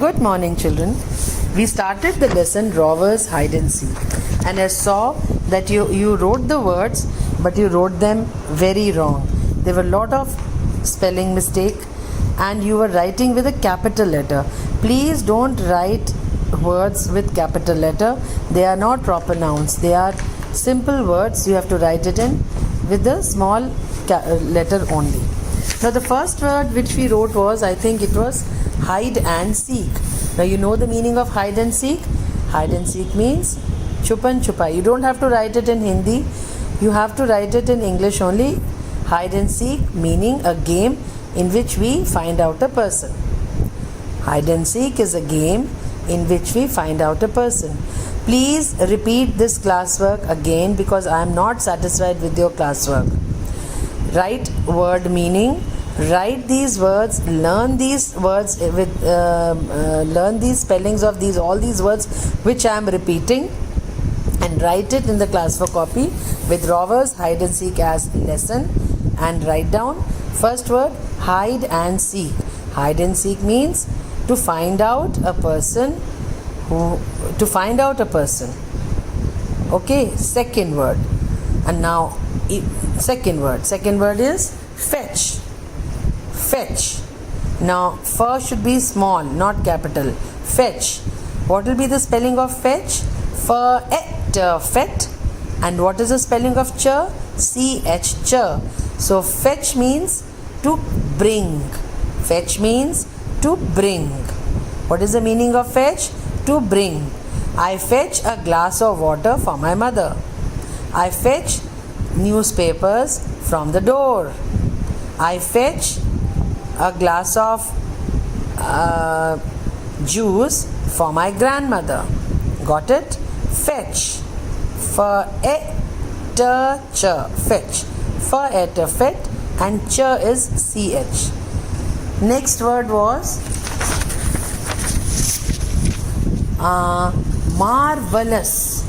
Good morning, children. We started the lesson Robbers Hide and Seek, and I saw that you wrote the words, but you wrote them very wrong. There were a lot of spelling mistake, and you were writing with a capital letter. Please don't write words with capital letter. They are not proper nouns. They are simple words. You have to write it in with the small letter only. Now the first word which we wrote was, I think it was hide and seek. Now you know the meaning of hide and seek. Hide and seek means chupan chupai. You don't have to write it in Hindi. You have to write it in English only. Hide and seek meaning a game in which we find out a person. Hide and seek is a game in which we find out a person. Please repeat this classwork again because I am not satisfied with your classwork. Write word meaning. Write these words. Learn these words learn these spellings of all these words which I am repeating, and write it in the classwork copy with Robbers Hide and Seek as lesson. And write down first word hide and seek. Hide and seek means to find out a person. Okay, second word. And now second word is fetch. Now first should be small, not capital. Fetch. What will be the spelling of fetch? Fet. And what is the spelling of ch? Ch. So fetch means to bring. Fetch means to bring. What is the meaning of fetch? To bring. I fetch a glass of water for my mother. I fetch newspapers from the door. I fetch a glass of juice for my grandmother. Got it? Fetch. Fetch. Fet, and ch is ch. Next word was marvelous.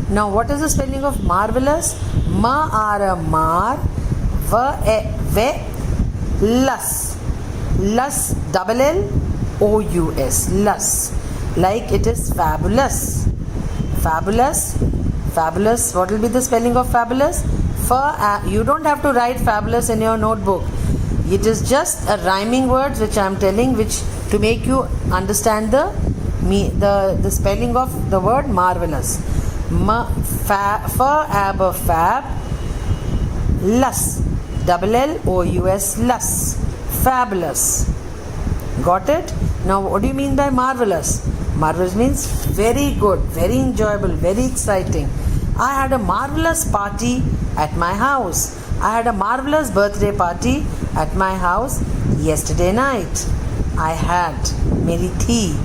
Now what is the spelling of marvelous? Mar lus, double L O U S, lus, like it is fabulous. Fabulous. What will be the spelling of fabulous? You don't have to write fabulous in your notebook. It is just a rhyming words which I am telling, which to make you understand the spelling of the word marvelous. Fab, lus, double L O U S, lus, fabulous. Got it? Now what do you mean by marvelous? Marvelous means very good, very enjoyable, very exciting. I had a marvelous party at my house. I had a marvelous birthday party at my house yesterday night. I had, मेरी थी.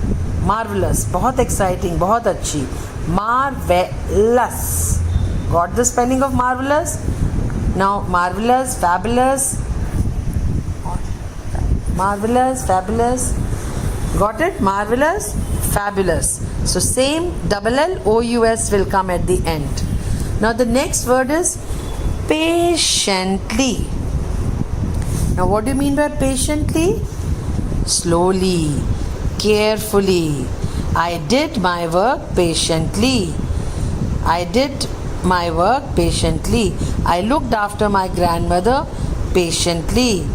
Marvelous, बहुत exciting, बहुत अच्छी. Marvelous. Got the spelling of marvelous? Now marvelous, fabulous. Got it? Marvelous, fabulous. So same double L O U S will come at the end. Now the next word is patiently. Now what do you mean by patiently? Slowly, carefully. I did my work patiently. I looked after my grandmother patiently.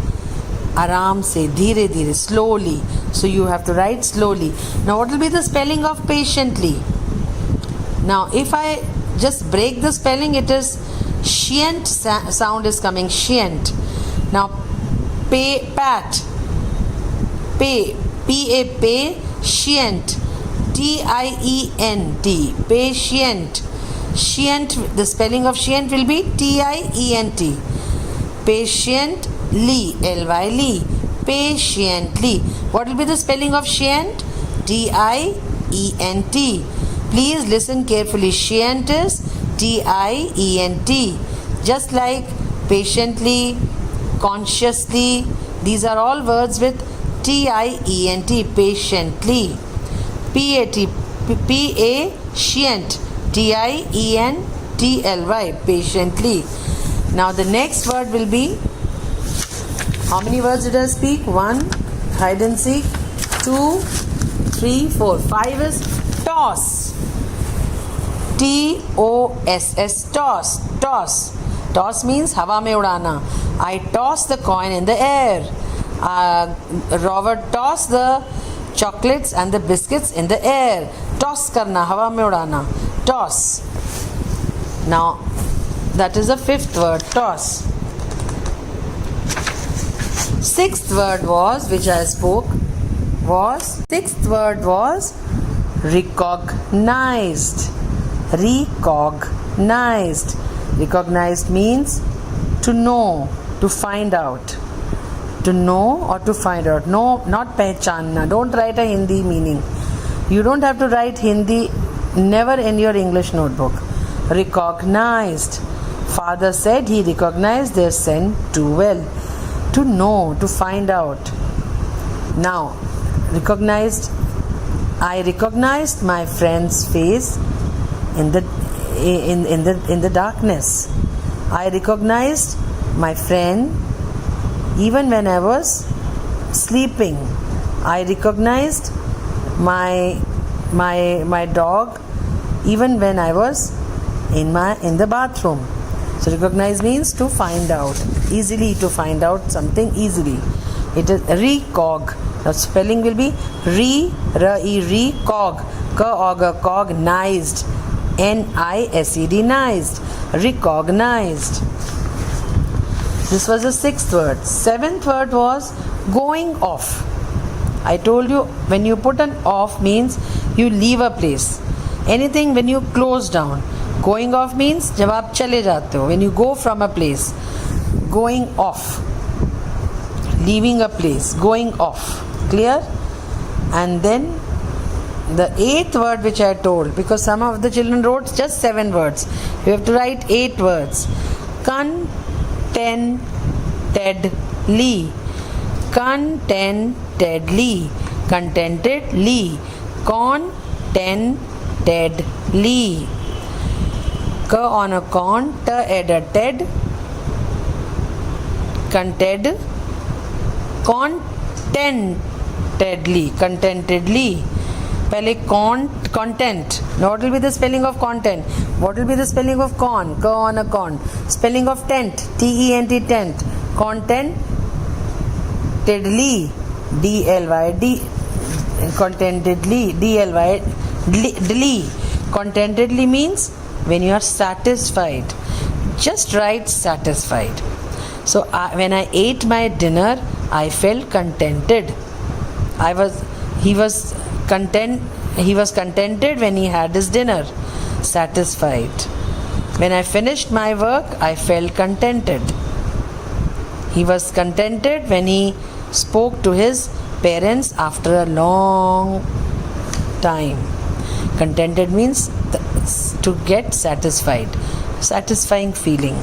Aram se, dheere dheere, slowly. So you have to write slowly. Now what will be the spelling of patiently? Now if I just break the spelling, it is shient sound is coming, shient. Now pat, pay, shient, T-I-E-N-T, patient. Shient, the spelling of shient will be T-I-E-N-T. Patiently, L-Y-L-Y, patiently. What will be the spelling of shient? T-I-E-N-T. Please listen carefully. Shient is T-I-E-N-T. Just like patiently, consciously, these are all words with T-I-E-N-T, patiently. P-A-Shient, T-I-E-N-T-L-Y, patiently. Now the next word will be How many words did I speak? 1, hide and seek. 2, 3, 4. 5 is toss. T-O-S-S, toss. Toss. Toss means हवा में उड़ाना. I toss the coin in the air. Robert tossed the chocolates and the biscuits in the air. Toss करना, हवा में उड़ाना. Toss. Now, that is the fifth word, toss. Sixth word was, which I spoke, sixth word was recognized. Recognized. Recognized means to know, to find out. To know or to find out. No, not pehchanna. Don't write a Hindi meaning. You don't have to write Hindi, never in your English notebook. Recognized. Father said he recognized their scent too well. To know, to find out. Now, recognized. I recognized my friend's face in the darkness. I recognized my friend even when I was sleeping. I recognized my dog even when I was in the bathroom. So recognize means to find out, easily, to find out something easily. It is recog. The spelling will be recog, cognized, N-I-S-E-D, nized, recognized. This was the sixth word. Seventh word was going off. I told you when you put an off means you leave a place. Anything when you close down. Going off means जब आप चले जाते हो. When you go from a place. Going off. Leaving a place. Going off. Clear? And then the eighth word which I told, because some of the children wrote just 7 words. You have to write 8 words. Contentedly. Contentedly. Contentedly. Contentedly. K on a con, t ed a ted. Conted. Contentedly. Contentedly. पहले content. Now what will be the spelling of content? What will be the spelling of con? K on a con. Spelling of tent. T-E-N-T, tent. Contentedly. D-L-Y-D. Contentedly. D-L-Y. Dly. Contentedly means when you are satisfied. Just write satisfied. So when I ate my dinner, I felt contented. He was contented when he had his dinner. Satisfied. When I finished my work, I felt contented. He was contented when he spoke to his parents after a long time. Contented means to get satisfied. Satisfying feeling.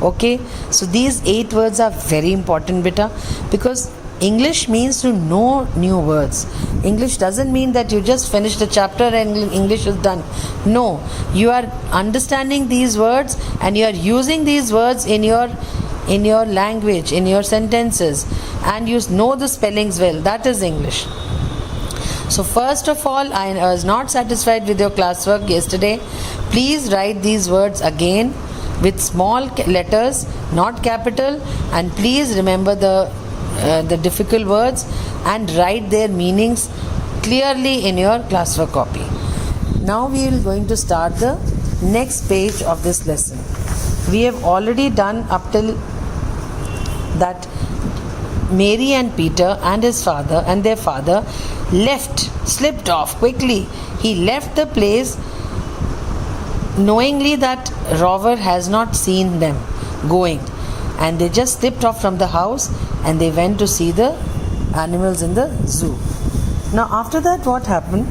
Okay? So these 8 words are very important, beta, because English means to know new words. English doesn't mean that you just finished a chapter and English is done. No, you are understanding these words and you are using these words in your language, in your sentences, and you know the spellings well. That is English. So first of all, I was not satisfied with your classwork yesterday. Please write these words again with small letters, not capital, and please remember the difficult words and write their meanings clearly in your classwork copy. Now we are going to start the next page of this lesson. We have already done up till that Mary and Peter and their father slipped off quickly. He left the place knowingly that Robert has not seen them going, and they just slipped off from the house and they went to see the animals in the zoo. Now after that, what happened?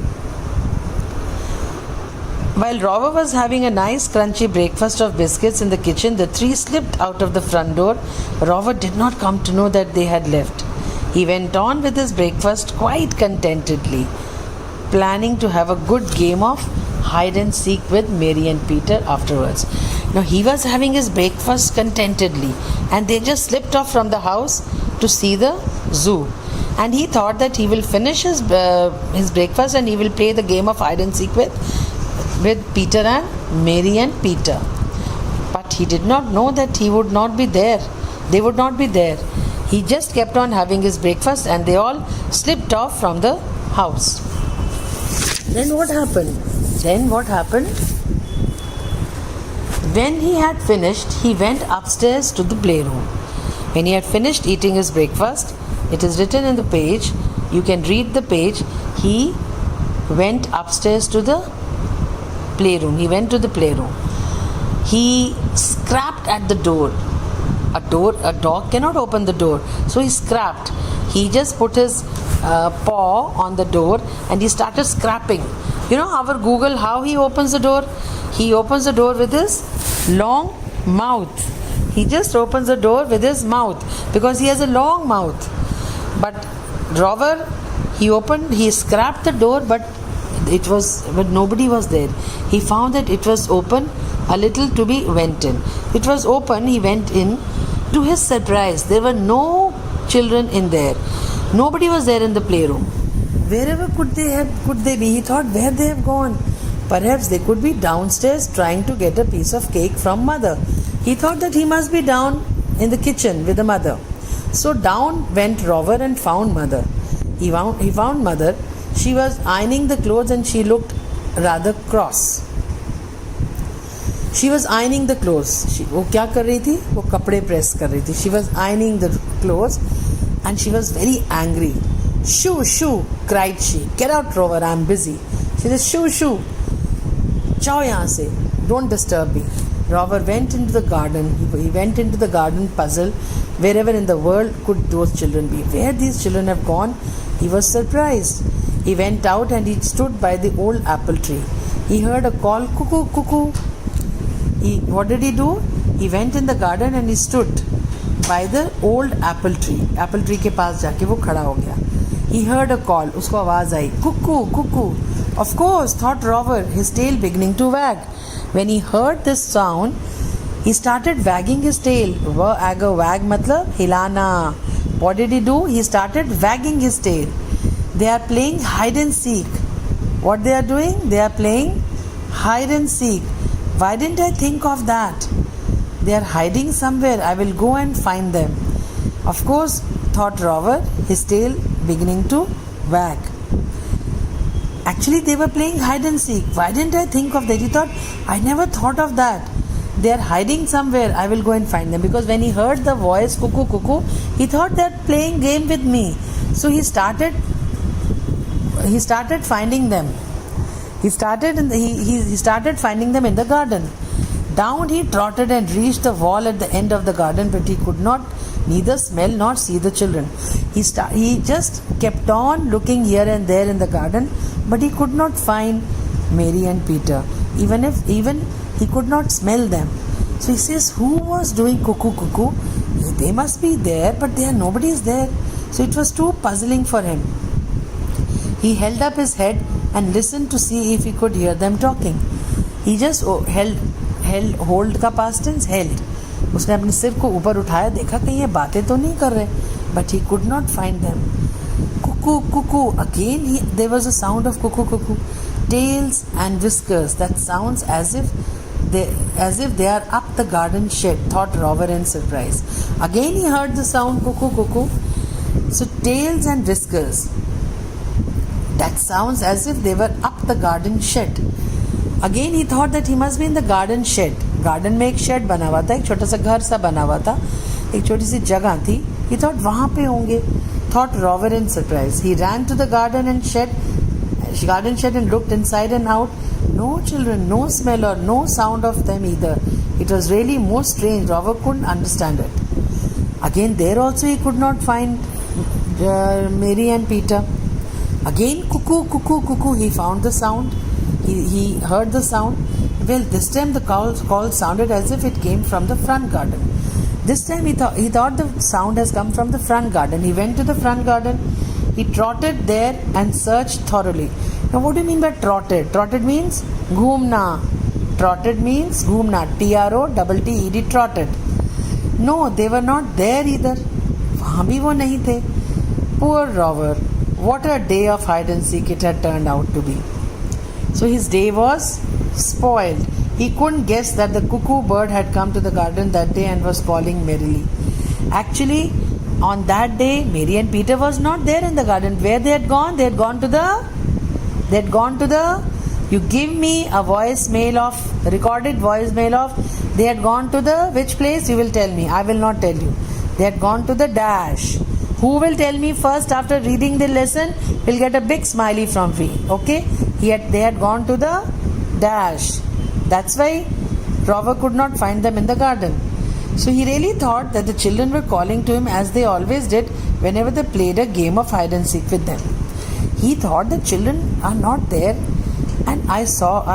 While Robert was having a nice crunchy breakfast of biscuits in the kitchen, the 3 slipped out of the front door. Robert did not come to know that they had left. He went on with his breakfast quite contentedly, planning to have a good game of hide and seek with Mary and Peter afterwards. Now he was having his breakfast contentedly and they just slipped off from the house to see the zoo. And he thought that he will finish his breakfast and he will play the game of hide and seek with Peter and Mary and Peter. But he did not know that he would not be there. They would not be there. He just kept on having his breakfast and they all slipped off from the house. Then what happened? When he had finished, he went upstairs to the playroom. When he had finished eating his breakfast, it is written in the page, you can read the page, he went upstairs to the playroom. He went to the playroom. He scrapped at the door. A dog cannot open the door. So he scrapped. He just put his paw on the door and he started scrapping. You know our Google, how he opens the door? He opens the door with his long mouth. He just opens the door with his mouth because he has a long mouth. But Rover, he scrapped the door, but nobody was there. He found that it was open a little to be went in. It was open, he went in. To his surprise, there were no children in there. Nobody was there in the playroom. Wherever could they be? He thought, where they have gone? Perhaps they could be downstairs trying to get a piece of cake from mother. He thought that he must be down in the kitchen with the mother. So down went Rover and found mother. He found mother. She was ironing the clothes and she looked rather cross. She was ironing the clothes. वो क्या कर रही थी? वो कपड़े press कर रही थी. She was ironing the clothes and she was very angry. Shoo, shoo, cried she. Get out, Rover, I'm busy. She said, shoo, shoo. जाओ यहाँ से. Don't disturb me. Rover went into the garden. He went into the garden puzzled. Wherever in the world could those children be? Where these children have gone? He was surprised. He went out and he stood by the old apple tree. He heard a call, cuckoo, cuckoo. What did he do? He went in the garden and he stood by the old apple tree. Apple tree के पास जाके वो खड़ा हो गया. He heard a call. उसको आवाज आई. Cuckoo, cuckoo. Of course, thought Rover, his tail beginning to wag. When he heard this sound, he started wagging his tail. Wag matlab hilana. What did he do? He started wagging his tail. They are playing hide and seek. What they are doing? They are playing hide and seek. Why didn't I think of that? They are hiding somewhere. I will go and find them. Of course, thought Rover, his tail beginning to wag. Actually, they were playing hide and seek. Why didn't I think of that? He thought, I never thought of that. They are hiding somewhere. I will go and find them. Because when he heard the voice, cuckoo, cuckoo, he thought they are playing game with me. So he started finding them. He started finding them in the garden. Down he trotted and reached the wall at the end of the garden, but he could neither smell nor see the children. He just kept on looking here and there in the garden, but he could not find Mary and Peter. Even he could not smell them. So he says, who was doing cuckoo, cuckoo? They must be there, but nobody is there. So it was too puzzling for him. He held up his head and listened to see if he could hear them talking. He just hold का past tense, held. उसने अपने सिर को ऊपर उठाया, देखा कहीं ये बातें तो नहीं कर रहे, but he could not find them. Cuckoo, cuckoo. Again there was a sound of cuckoo, cuckoo. Tails and whiskers. That sounds as if they are up the garden shed, thought Rover in surprise. Again he heard the sound cuckoo, cuckoo. So tails and whiskers. That sounds as if they were up the garden shed. Again he thought that he must be in the garden shed. Garden में एक shed बना हुआ था, एक छोटा सा घर सा बना हुआ था, एक छोटी सी जगह थी. He thought वहाँ पे होंगे. Thought Rover in surprise. He ran to the garden shed and looked inside and out. No children, no smell or no sound of them either. It was really most strange. Rover couldn't understand it. Again there also he could not find Mary and Peter. Again cuckoo, cuckoo, cuckoo. He found the sound. He heard the sound. Well, this time the call sounded as if it came from the front garden. This time he thought the sound has come from the front garden. He went to the front garden. He trotted there and searched thoroughly. Now what do you mean by trotted? Trotted means ghumna. Trotted means ghumna. Trotted. No, they were not there either. वहाँ भी वो नहीं थे. Poor Rover. What a day of hide and seek it had turned out to be. So his day was spoiled. He couldn't guess that the cuckoo bird had come to the garden that day and was calling merrily. Actually, on that day, Mary and Peter was not there in the garden. Where they had gone? They had gone to the. You give me a recorded voicemail of. They had gone to the which place? You will tell me. I will not tell you. They had gone to the dash. Who will tell me first after reading the lesson? Will get a big smiley from me. Okay? They had gone to the dash. That's why Rover could not find them in the garden. So he really thought that the children were calling to him as they always did whenever they played a game of hide and seek with them. He thought the children are not there, and I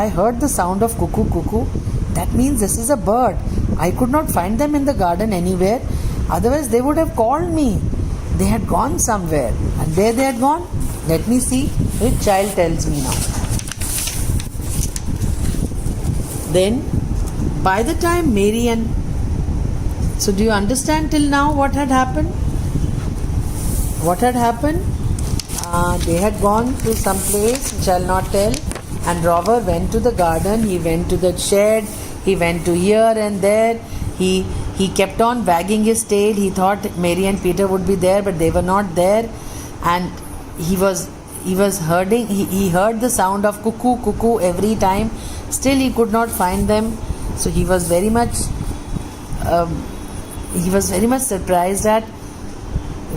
heard the sound of cuckoo cuckoo. That means this is a bird. I could not find them in the garden anywhere. Otherwise they would have called me. They had gone somewhere. And where they had gone? Let me see which child tells me now. Then, by the time Mary and... So do you understand till now what had happened? What had happened? They had gone to some place which I'll not tell. And Rover went to the garden. He went to the shed. He went to here and there. He kept on wagging his tail. He thought Mary and Peter would be there, but they were not there. And he was herding. He heard the sound of cuckoo, cuckoo every time. Still, he could not find them. So he was very much surprised at,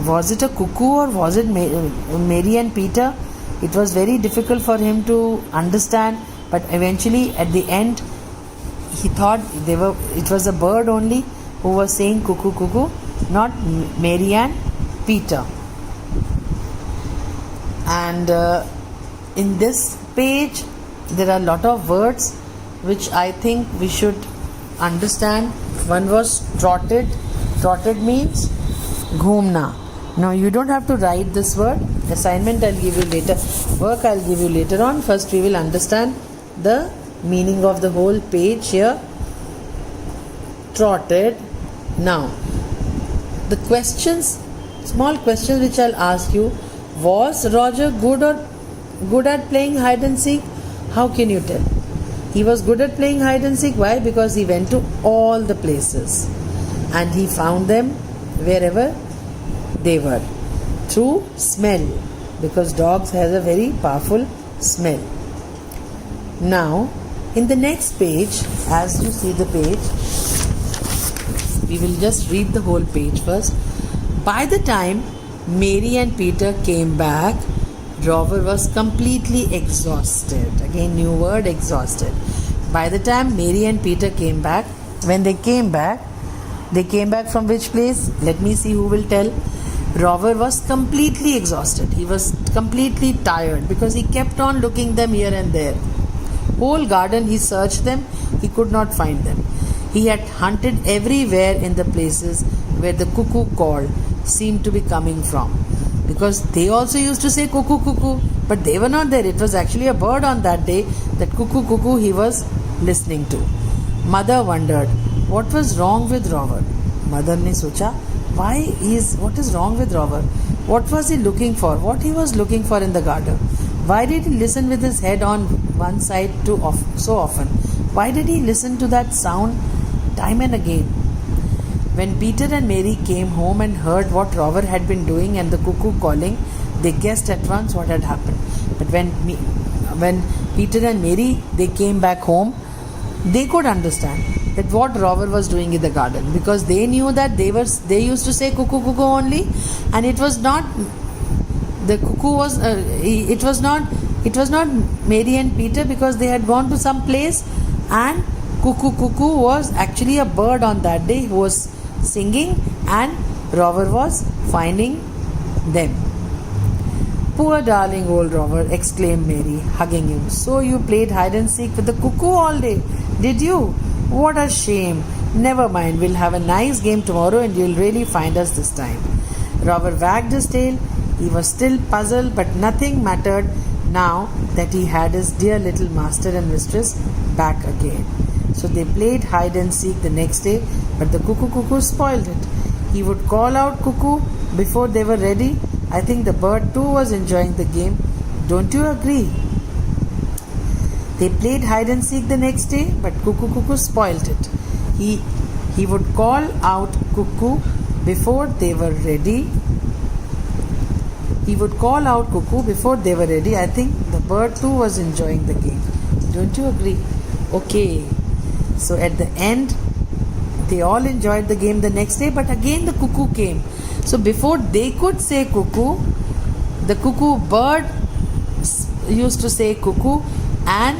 was it a cuckoo or was it Mary and Peter? It was very difficult for him to understand. But eventually, at the end, he thought it was a bird only who was saying cuckoo cuckoo, not Mary and Peter. And in this page there are a lot of words which I think we should understand. One was trotted. Trotted means ghumna. Now you don't have to write this word. Assignment I'll give you later. Work I'll give you later on. First we will understand the meaning of the whole page here. Trotted. Now, the questions, small questions which I'll ask you. Was Roger good at playing hide and seek? How can you tell? He was good at playing hide and seek. Why? Because he went to all the places and he found them wherever they were through smell, because dogs has a very powerful smell. Now, in the next page, as you see the page, we will just read the whole page first. By the time Mary and Peter came back, Rover was completely exhausted. Again, new word, exhausted. By the time Mary and Peter came back, when they came back from which place? Let me see who will tell. Rover was completely exhausted. He was completely tired because he kept on looking them here and there. Whole garden he searched them, he could not find them. He had hunted everywhere in the places where the cuckoo call seemed to be coming from, because they also used to say cuckoo cuckoo, but they were not there. It was actually a bird on that day, that cuckoo cuckoo he was listening to. Mother wondered what was wrong with Rover. Mother ne socha, what is wrong with Rover? What was he looking for? What he was looking for in the garden? Why did he listen with his head on one side so often? Why did he listen to that sound time and again? When Peter and Mary came home and heard what Rover had been doing and the cuckoo calling, they guessed at once what had happened. But when Peter and Mary they came back home, they could understand that what Rover was doing in the garden, because they knew that they used to say cuckoo cuckoo only, and it was not the cuckoo was it was not Mary and Peter, because they had gone to some place, and cuckoo cuckoo was actually a bird on that day who was singing, and Rover was finding them. Poor darling old Rover, exclaimed Mary, hugging him. So you played hide and seek with the cuckoo all day, did you? What a shame. Never mind, we'll have a nice game tomorrow and you'll really find us this time. Rover wagged his tail. He was still puzzled, but nothing mattered now that he had his dear little master and mistress back again. So they played hide and seek the next day, but the cuckoo spoiled it. He would call out cuckoo before they were ready. I think the bird too was enjoying the game. Don't you agree? They played hide and seek the next day, but Cuckoo spoilt it. He would call out Cuckoo before they were ready. He would call out Cuckoo before they were ready. I think the bird too was enjoying the game. Don't you agree? Okay. So at the end, they all enjoyed the game the next day, but again the cuckoo came. So before they could say cuckoo, the cuckoo bird used to say cuckoo, and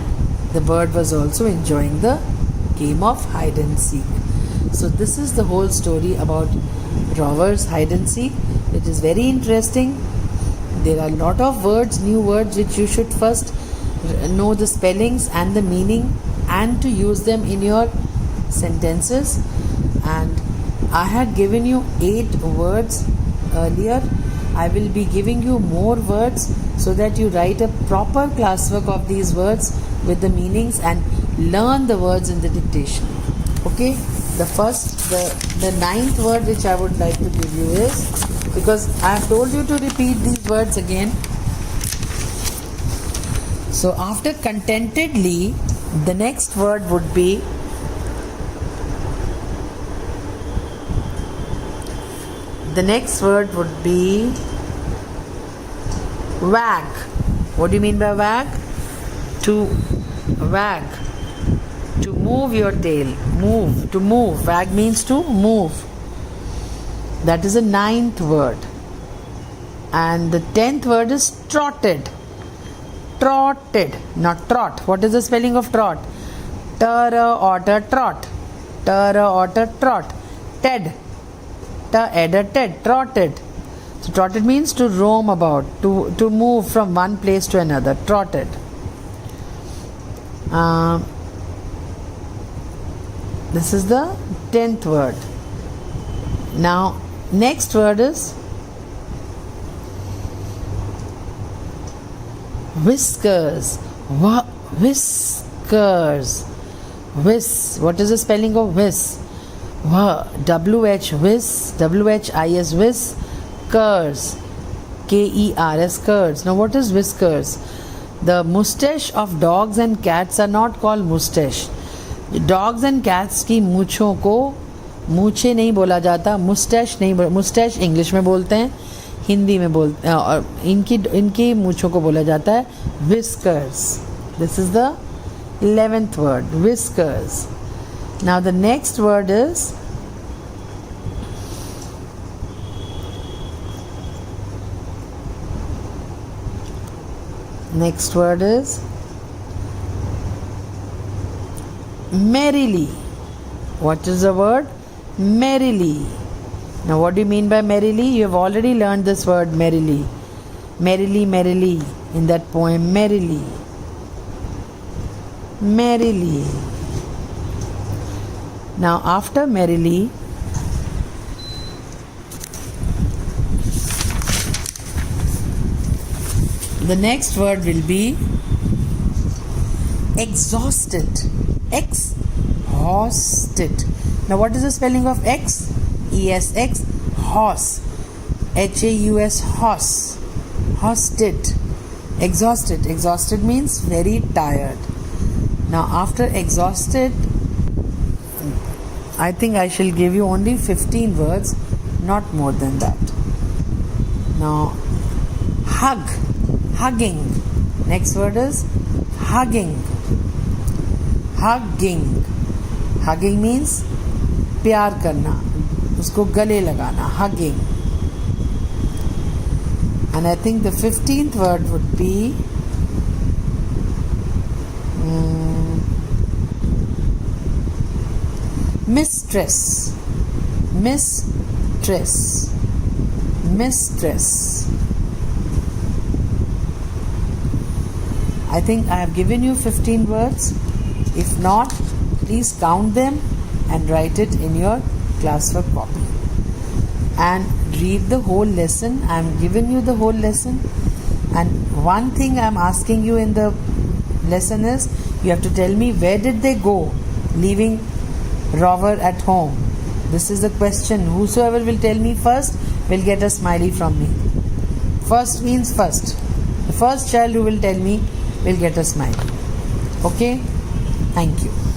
the bird was also enjoying the game of hide and seek. So this is the whole story about Rover's hide and seek. It is very interesting. There are a lot of words, new words, which you should first know the spellings and the meaning and to use them in your sentences. And I had given you 8 words earlier. I will be giving you more words so that you write a proper classwork of these words with the meanings and learn the words in the dictation. Okay, the 9th word which I would like to give you is, because I have told you to repeat these words again. So after contentedly, the next word would be wag. What do you mean by wag? To wag. To move your tail. Move. To move. Wag means to move. That is the 9th word. And the 10th word is trotted. Trotted. Not trot. What is the spelling of trot? Otter, trot. Otter, trot. Ted. Edder, ted. Trotted. So trotted means to roam about, to move from one place to another. Trotted. This is the 10th word. Now, next word is whiskers. Whiskers. Whis. What is the spelling of whis? W-H, whis. W-H-I-S, whis. Kers. K-E-R-S, kers. Now, what is whiskers? The mustache of dogs and cats are not called mustache. Dogs and cats की मूँछों को मूँछे नहीं बोला जाता, Moustache नहीं, Moustache English में बोलते हैं, हिंदी में बोलते हैं, और इनकी मूँछों को बोला जाता है whiskers. This is the 11th word, whiskers. Now the next word is merrily. What is the word? Merrily. Now what do you mean by merrily? You have already learned this word merrily. Merrily, merrily. In that poem, merrily. Merrily. Now after merrily, the next word will be exhausted. Exhausted. Now what is the spelling of X? E-S-X. Horse. H-A-U-S. Horse. Horsed. Exhausted. Exhausted means very tired. Now after exhausted, I think I shall give you only 15 words, not more than that. Now hug. Hugging. Next word is hugging. Hugging. Hugging means प्यार करना, उसको गले लगाना. Hugging. And I think the 15th word would be mistress. Mistress. Mistress. I think I have given you 15 words. If not, please count them and write it in your classwork copy. And read the whole lesson. I am giving you the whole lesson. And one thing I am asking you in the lesson is, you have to tell me where did they go, leaving Rover at home. This is the question. Whosoever will tell me first will get a smiley from me. First means first. The first child who will tell me will get a smiley. Okay? Thank you.